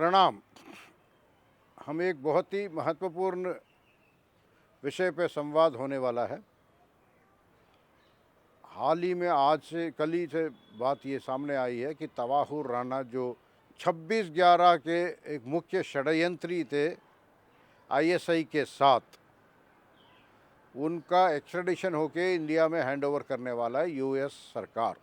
प्रणाम। हम एक बहुत ही महत्वपूर्ण विषय पे संवाद होने वाला है। हाल ही में आज से कल ही से बात ये सामने आई है कि तवाहुर राणा जो 26/11 के एक मुख्य षड्यंत्री थे आईएसआई के साथ, उनका एक्स्ट्रेडिशन होके इंडिया में हैंडओवर करने वाला है यूएस सरकार।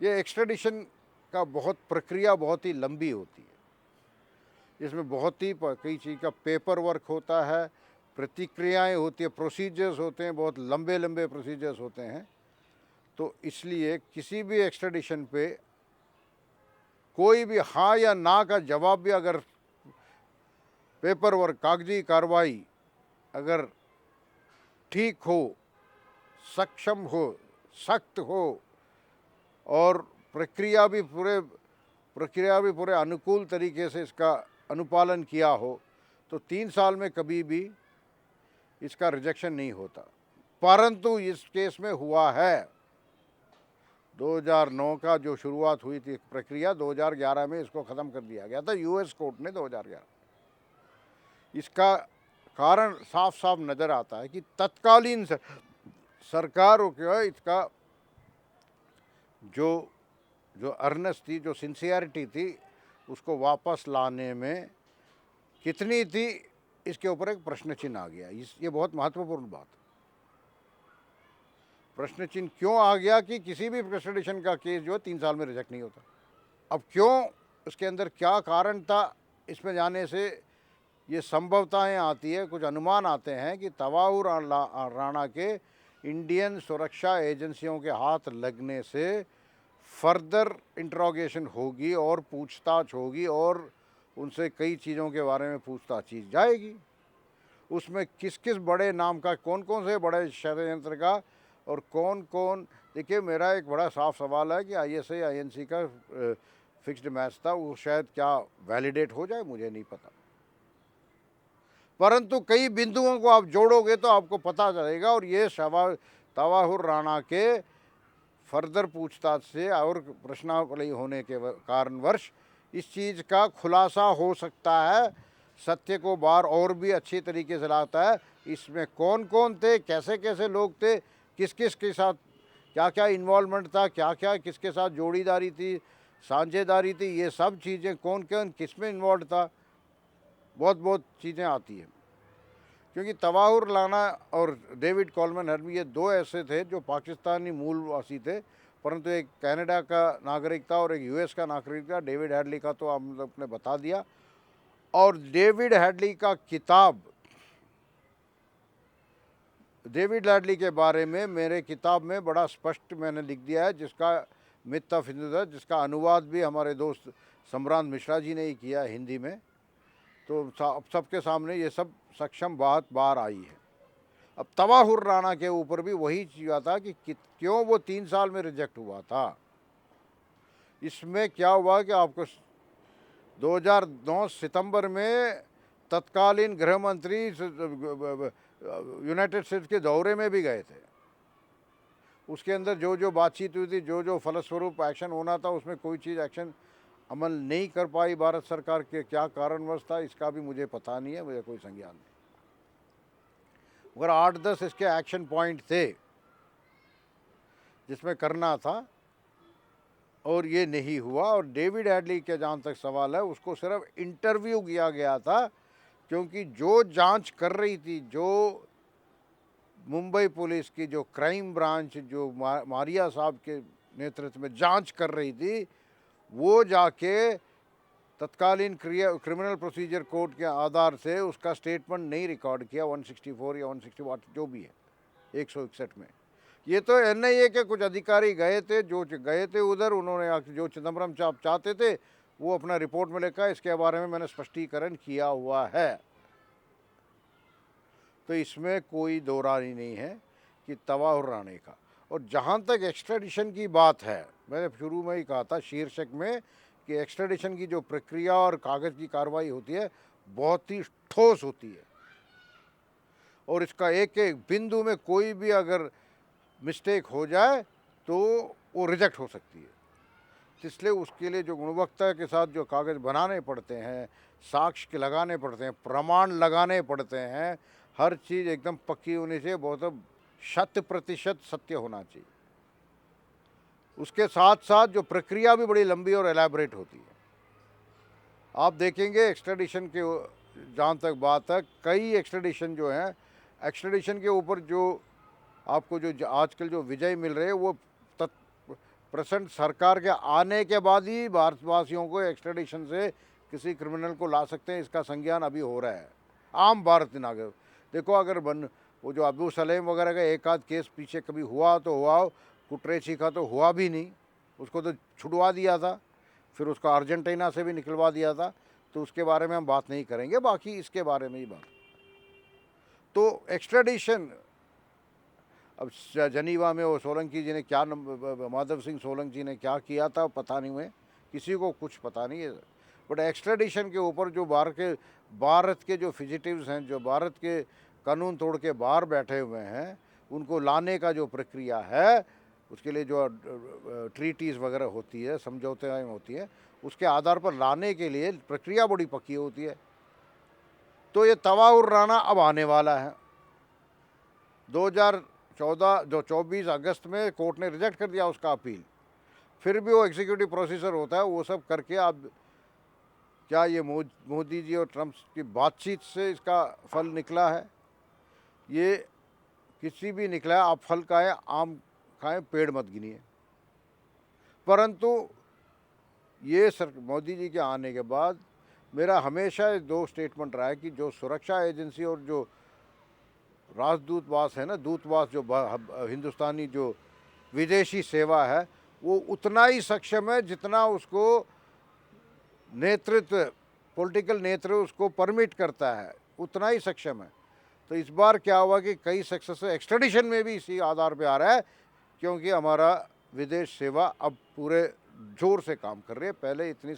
ये एक्स्ट्रेडिशन का प्रक्रिया बहुत ही लंबी होती है। इसमें बहुत ही कई चीज़ का पेपर वर्क होता है, प्रतिक्रियाएं होती है, प्रोसीजर्स होते हैं, बहुत लंबे लंबे प्रोसीजर्स होते हैं। तो इसलिए किसी भी एक्स्ट्रेडिशन पे कोई भी हाँ या ना का जवाब भी अगर पेपर वर्क, कागजी कार्रवाई अगर ठीक हो, सक्षम हो, सख्त हो और प्रक्रिया भी पूरे अनुकूल तरीके से इसका अनुपालन किया हो, तो 3 साल में कभी भी इसका रिजेक्शन नहीं होता। परंतु इस केस में हुआ है। 2009 का जो शुरुआत हुई थी प्रक्रिया, 2011 में इसको ख़त्म कर दिया गया था यूएस कोर्ट ने 2011। इसका कारण साफ साफ नज़र आता है कि तत्कालीन सरकारों के इसका जो अर्नेस्ट थी, जो सिंसियरिटी थी, उसको वापस लाने में कितनी थी, इसके ऊपर एक प्रश्न चिन्ह आ गया। ये बहुत महत्वपूर्ण बात है। प्रश्न चिन्ह क्यों आ गया कि किसी भी एक्स्ट्रेडिशन का केस जो है 3 साल में रिजेक्ट नहीं होता। अब क्यों, उसके अंदर क्या कारण था, इसमें जाने से ये संभवताएं आती है, कुछ अनुमान आते हैं कि तवाहुर राणा के इंडियन सुरक्षा एजेंसियों के हाथ लगने से फर्दर इंट्रोगेशन होगी और पूछताछ होगी और उनसे कई चीज़ों के बारे में पूछताछ की जाएगी। उसमें किस किस बड़े नाम का, कौन कौन से बड़े षड्यंत्र का और कौन कौन। देखिए, मेरा एक बड़ा साफ सवाल है कि आईएसआई आईएनसी का फिक्स्ड मैच था, वो शायद क्या वैलिडेट हो जाए, मुझे नहीं पता। परंतु कई बिंदुओं को आप जोड़ोगे तो आपको पता चलेगा और ये तवाहुर राणा के फर्दर पूछताछ से और प्रश्नावली होने के कारणवश इस चीज़ का खुलासा हो सकता है, सत्य को बाहर और भी अच्छी तरीके से लाता है। इसमें कौन कौन थे, कैसे कैसे लोग थे, किस किस के साथ क्या क्या इन्वॉल्वमेंट था, क्या क्या किसके साथ जोड़ीदारी थी, साझेदारी थी, ये सब चीज़ें कौन कौन किस में इन्वॉल्व था, बहुत चीज़ें आती हैं। क्योंकि तवाहुर राणा और डेविड कॉलमैन हर्बी ये दो ऐसे थे जो पाकिस्तानी मूलवासी थे, परंतु एक कनाडा का नागरिक था और एक यूएस का नागरिक था। डेविड हेडली का तो हम लोग ने बता दिया। और डेविड हेडली का किताब, डेविड हेडली के बारे में मेरे किताब में बड़ा स्पष्ट मैंने लिख दिया है, जिसका मिथ ऑफ हिंदुत्व, जिसका अनुवाद भी हमारे दोस्त सम्रांत मिश्रा जी ने ही किया हिंदी में। तो सबके सामने ये सब सक्षम बात बाहर आई है। अब तवाहुर राणा के ऊपर भी वही चीज़ था कि क्यों वो 3 साल में रिजेक्ट हुआ था। इसमें क्या हुआ कि आपको 2009 सितंबर में तत्कालीन गृह मंत्री यूनाइटेड स्टेट्स के दौरे में भी गए थे। उसके अंदर जो बातचीत हुई थी, जो फलस्वरूप एक्शन होना था, उसमें कोई चीज़ एक्शन अमल नहीं कर पाई भारत सरकार के। क्या कारणवश था इसका भी मुझे पता नहीं है, मुझे कोई संज्ञान नहीं। मगर 8-10 इसके एक्शन पॉइंट थे जिसमें करना था और ये नहीं हुआ। और डेविड हेडली के जहाँ तक सवाल है, उसको सिर्फ इंटरव्यू किया गया था, क्योंकि जो जांच कर रही थी, जो मुंबई पुलिस की जो क्राइम ब्रांच, जो मारिया साहब के नेतृत्व में जांच कर रही थी, वो जाके तत्कालीन क्रिमिनल प्रोसीजर कोड के आधार से उसका स्टेटमेंट नहीं रिकॉर्ड किया 164 या 161 जो भी है 161 में। ये तो एनआईए के कुछ अधिकारी गए थे, उधर, उन्होंने जो चिदम्बरम चाहते थे वो अपना रिपोर्ट में लिखा। इसके बारे में मैंने स्पष्टीकरण किया हुआ है। तो इसमें कोई दो राय नहीं है कि तवाहुर राणा का। और जहाँ तक एक्स्ट्रेडिशन की बात है, मैंने शुरू में ही कहा था शीर्षक में कि एक्स्ट्रेडिशन की जो प्रक्रिया और कागज़ की कार्रवाई होती है बहुत ही ठोस होती है और इसका एक एक बिंदु में कोई भी अगर मिस्टेक हो जाए तो वो रिजेक्ट हो सकती है। इसलिए उसके लिए जो गुणवत्ता के साथ जो कागज़ बनाने पड़ते हैं, साक्ष्य के लगाने पड़ते हैं, प्रमाण लगाने पड़ते हैं, हर चीज़ एकदम पक्की होनी चाहिए, बहुत 100% सत्य होना चाहिए। उसके साथ साथ जो प्रक्रिया भी बड़ी लंबी और एलैबोरेट होती है। आप देखेंगे एक्स्ट्रेडिशन के जहाँ तक बात है, कई एक्स्ट्रेडिशन जो हैं, एक्स्ट्रेडिशन के ऊपर जो आपको जो आजकल जो विजय मिल रहे हैं वो प्रेजेंट सरकार के आने के बाद ही भारतवासियों को एक्स्ट्रेडिशन से किसी क्रिमिनल को ला सकते हैं, इसका संज्ञान अभी हो रहा है आम भारतीय नागरिक। देखो अगर वो जो अबू सलेम वगैरह का एक आध केस पीछे कभी हुआ तो हुआ, कुटरेची का तो हुआ भी नहीं, उसको तो छुड़वा दिया था, फिर उसको अर्जेंटीना से भी निकलवा दिया था, तो उसके बारे में हम बात नहीं करेंगे, बाकी इसके बारे में ही बात। तो एक्स्ट्रेडिशन अब जनीवा में वो सोलंकी जी ने क्या, माधव सिंह सोलंकी जी ने क्या किया था पता नहीं, हुए किसी को कुछ पता नहीं है। बट एक्स्ट्रेडिशन के ऊपर जो भारत के जो फिजिटिव्स हैं, जो भारत के कानून तोड़ के बाहर बैठे हुए हैं, उनको लाने का जो प्रक्रिया है, उसके लिए जो ट्रीटीज़ वगैरह होती है, समझौते होती है, उसके आधार पर लाने के लिए प्रक्रिया बड़ी पक्की होती है। तो ये तवाउर राना अब आने वाला है। 2014 जो 24 अगस्त में कोर्ट ने रिजेक्ट कर दिया उसका अपील, फिर भी वो एग्जीक्यूटिव प्रोसीजर होता है, वो सब करके अब क्या ये मोदी जी और ट्रंप की बातचीत से इसका फल निकला है? ये किसी भी निकला है, आप फल खाएं, आम खाएं, पेड़ मत गिनिए। परंतु ये मोदी जी के आने के बाद मेरा हमेशा दो स्टेटमेंट रहा है कि जो सुरक्षा एजेंसी और जो राजदूतवास है ना, दूतवास जो हिंदुस्तानी जो विदेशी सेवा है, वो उतना ही सक्षम है जितना उसको नेतृत्व, पॉलिटिकल नेतृत्व उसको परमिट करता है, उतना ही सक्षम है। तो इस बार क्या हुआ कि कई सक्सेस एक्स्ट्रेडिशन में भी इसी आधार पे आ रहा है, क्योंकि हमारा विदेश सेवा अब पूरे जोर से काम कर रही है। पहले इतनी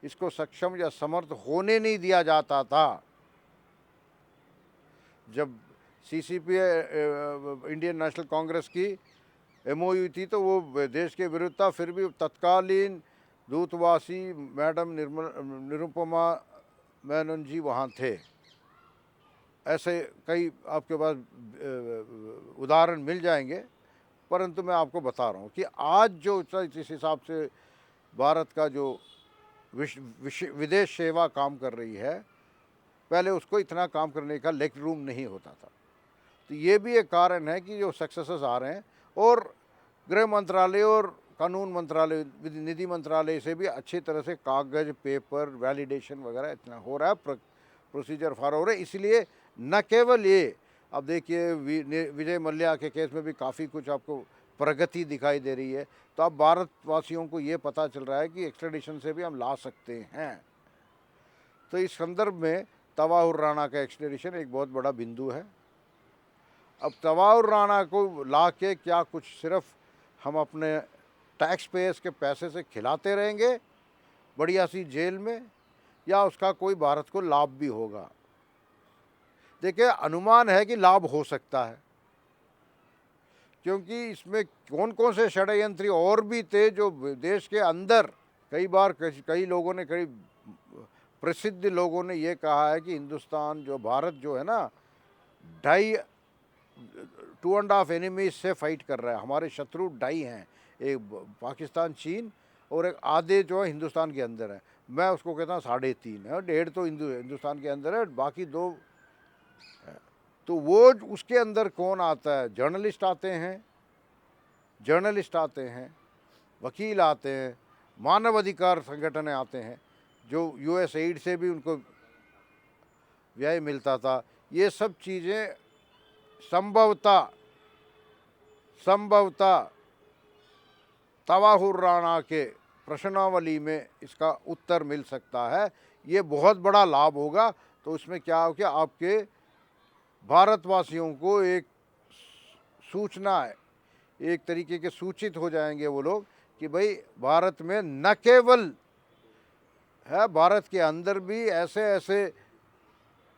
इसको सक्षम या समर्थ होने नहीं दिया जाता था। जब सीसीपी इंडियन नेशनल कांग्रेस की एमओयू थी तो वो देश के विरुद्ध था, फिर भी तत्कालीन दूतवासी मैडम निरुपमा मेनन जी वहाँ थे। ऐसे कई आपके पास उदाहरण मिल जाएंगे, परंतु मैं आपको बता रहा हूँ कि आज जो जिस हिसाब से भारत का जो विदेश सेवा काम कर रही है, पहले उसको इतना काम करने का लेग रूम नहीं होता था। तो ये भी एक कारण है कि जो सक्सेसेस आ रहे हैं, और गृह मंत्रालय और कानून मंत्रालय, निधि मंत्रालय से भी अच्छी तरह से कागज़, पेपर, वैलिडेशन वगैरह इतना हो रहा है, प्रोसीजर फॉलो हो रहे हैं। इसलिए न केवल ये, अब देखिए विजय मल्ल्या के केस में भी काफ़ी कुछ आपको प्रगति दिखाई दे रही है। तो अब भारतवासियों को ये पता चल रहा है कि एक्स्ट्रेडिशन से भी हम ला सकते हैं। तो इस संदर्भ में तवाहुर राणा का एक्स्ट्रेडिशन एक बहुत बड़ा बिंदु है। अब तवाहुर राणा को ला के क्या कुछ सिर्फ हम अपने टैक्स पेयर्स के पैसे से खिलाते रहेंगे बढ़िया सी जेल में, या उसका कोई भारत को लाभ भी होगा? देखिए, अनुमान है कि लाभ हो सकता है, क्योंकि इसमें कौन कौन से षड्यंत्री और भी थे जो देश के अंदर, कई बार कई लोगों ने, कई प्रसिद्ध लोगों ने ये कहा है कि हिंदुस्तान जो भारत जो है ना, 2.5 एनिमीज से फाइट कर रहा है। हमारे शत्रु 2.5 हैं, एक पाकिस्तान, चीन, और एक आधे जो है हिंदुस्तान के अंदर है। मैं उसको कहता हूँ 3.5 है, 1.5 तो हिंदुस्तान के अंदर है, बाकी 2 है। तो वो उसके अंदर कौन आता है? जर्नलिस्ट आते हैं, वकील आते हैं, मानव अधिकार संगठन आते हैं, जो USAID से भी उनको व्यय मिलता था। ये सब चीज़ें संभवतः तवाहुर राणा के प्रश्नावली में इसका उत्तर मिल सकता है। ये बहुत बड़ा लाभ होगा। तो उसमें क्या हो कि आपके भारतवासियों को एक सूचना है, एक तरीके के सूचित हो जाएंगे वो लोग कि भाई भारत में न केवल है, भारत के अंदर भी ऐसे ऐसे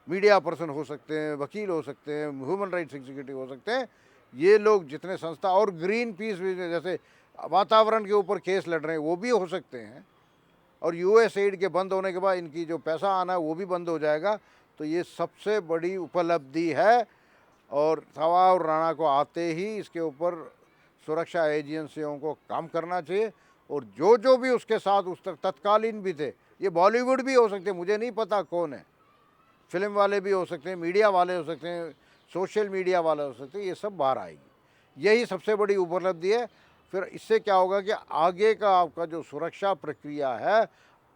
मीडिया पर्सन हो सकते हैं, वकील हो सकते हैं, ह्यूमन राइट्स एग्जीक्यूटिव हो सकते हैं। ये लोग जितने संस्था, और ग्रीन पीस भी, जैसे वातावरण के ऊपर केस लड़ रहे हैं, वो भी हो सकते हैं। और यूएसएड के बंद होने के बाद इनकी जो पैसा आना है वो भी बंद हो जाएगा। तो ये सबसे बड़ी उपलब्धि है। और तवाहुर राणा को आते ही इसके ऊपर सुरक्षा एजेंसियों को काम करना चाहिए। और जो भी उसके साथ उस तक तत्कालीन भी थे, ये बॉलीवुड भी हो सकते हैं, मुझे नहीं पता कौन है, फिल्म वाले भी हो सकते हैं, मीडिया वाले हो सकते हैं, सोशल मीडिया वाले हो सकते हैं, ये सब बाहर आएगी। यही सबसे बड़ी उपलब्धि है। फिर इससे क्या होगा कि आगे का आपका जो सुरक्षा प्रक्रिया है,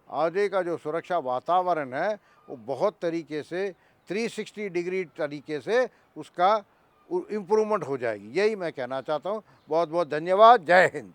आगे का जो सुरक्षा वातावरण है, वो बहुत तरीके से 360 डिग्री तरीके से उसका इम्प्रूवमेंट हो जाएगी। यही मैं कहना चाहता हूँ। बहुत बहुत धन्यवाद। जय हिंद।